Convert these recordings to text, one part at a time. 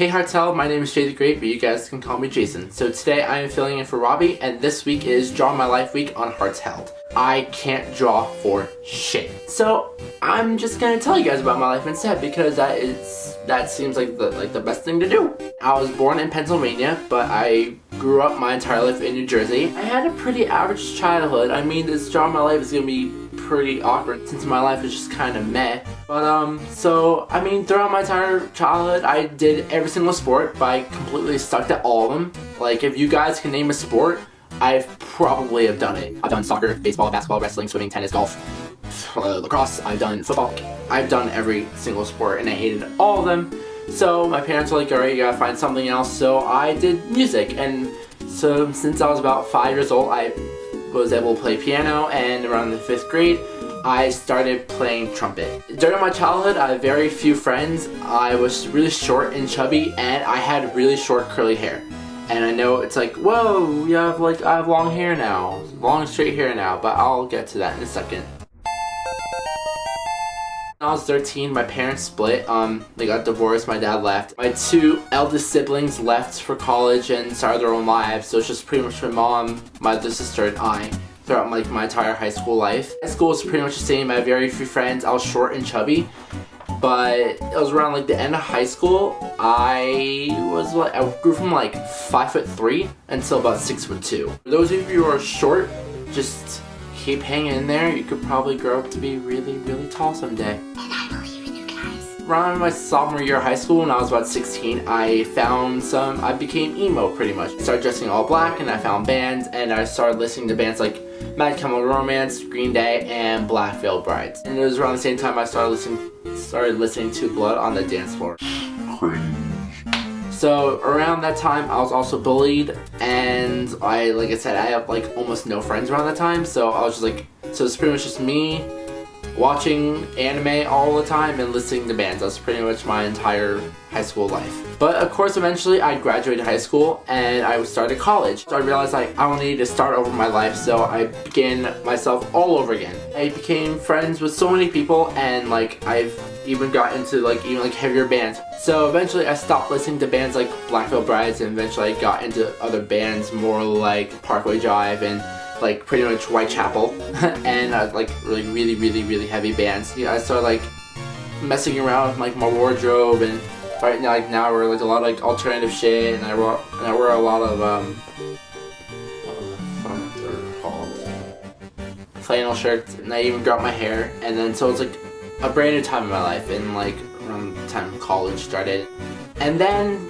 Hey HeartsHeld, my name is JayTheGreatt, but you guys can call me Jason. So today I am filling in for Robbie, and this week is Draw My Life Week on HeartsHeld. I can't draw for shit. So I'm just gonna tell you guys about my life instead, because that seems like the best thing to do. I was born in Pennsylvania, but I grew up my entire life in New Jersey. I had a pretty average childhood. I mean, this Draw My Life is gonna be pretty awkward since my life is just kind of meh. But so I mean, throughout my entire childhood, I did every single sport, but I completely sucked at all of them. Like, if you guys can name a sport, I probably have done it. I've done soccer, baseball, basketball, wrestling, swimming, tennis, golf, lacrosse. I've done football. I've done every single sport, and I hated all of them. So my parents were like, alright, you gotta find something else. So I did music, and so since I was about 5 years old, I was able to play piano, and around the 5th grade, I started playing trumpet. During my childhood, I had very few friends. I was really short and chubby, and I had really short curly hair. And I know it's like, whoa, you have I have long hair now, long straight hair now, but I'll get to that in a second. When I was 13, my parents split. They got divorced, my dad left. My two eldest siblings left for college and started their own lives, so it's just pretty much my mom, my other sister, and I throughout my entire high school life. High school was pretty much the same. I had very few friends. I was short and chubby, but it was around the end of high school. I grew from 5'3" until about 6'2". For those of you who are short, just keep hanging in there. You could probably grow up to be really, really tall someday. And I believe in you guys. Around my sophomore year of high school, when I was about 16, I became emo pretty much. I started dressing all black, and I found bands, and I started listening to bands like Mad Chemical Romance, Green Day, and Black Veil Brides. And it was around the same time I started listening to Blood on the Dance Floor. So around that time, I was also bullied, and like I said, I have almost no friends around that time. So I was just so it's pretty much just me watching anime all the time and listening to bands. That's pretty much my entire high school life. But of course, eventually I graduated high school and I started college. So I realized I needed to start over my life, so I began myself all over again. I became friends with so many people, and I've even got into heavier bands. So eventually I stopped listening to bands like Black Veil Brides, and eventually I got into other bands more like Parkway Drive and pretty much Whitechapel and really heavy bands. I started messing around with my wardrobe, and right now now I wear a lot of alternative shit, and I wear a lot of flannel shirts, and I even grew out my hair. And then so it's a brand new time in my life, and around the time college started. And then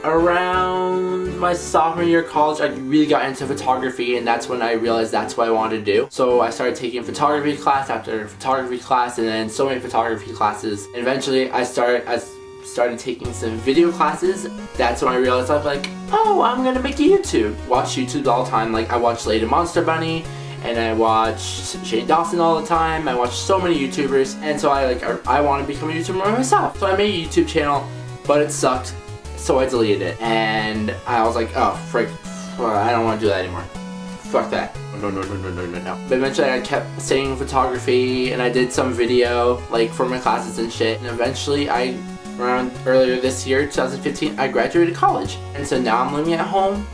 around my sophomore year of college, I really got into photography, and that's when I realized that's what I wanted to do. So I started taking photography class after photography class, and then so many photography classes. And eventually I started taking some video classes. That's when I realized oh, I'm gonna make a YouTube. Watch YouTube all the time. I watch Lady Monster Bunny, and I watch Shane Dawson all the time. I watch so many YouTubers, and so I want to become a YouTuber myself. So I made a YouTube channel, but it sucked, so I deleted it. And I was oh frick, I don't want to do that anymore. Fuck that. No. But eventually I kept studying photography, and I did some video for my classes and shit. And eventually around earlier this year, 2015, I graduated college. And so now I'm living at home.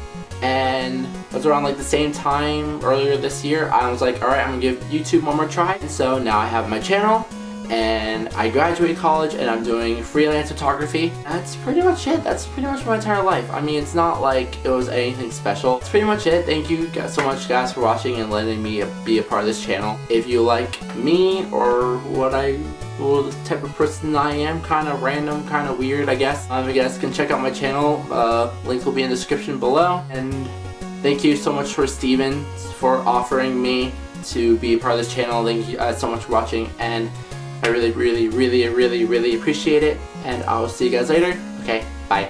And it was around the same time earlier this year, I was alright, I'm gonna give YouTube one more try. And so now I have my channel, and I graduated college, and I'm doing freelance photography. That's pretty much it. That's pretty much my entire life. I mean, it's not it was anything special. That's pretty much it. Thank you guys so much, guys, for watching and letting me be a part of this channel. If you like me or the type of person I am, kind of random, kind of weird, I guess. You guys can check out my channel. Link will be in the description below. And thank you so much for Steven for offering me to be a part of this channel. Thank you so much for watching, and I really appreciate it. And I will see you guys later. Okay, bye.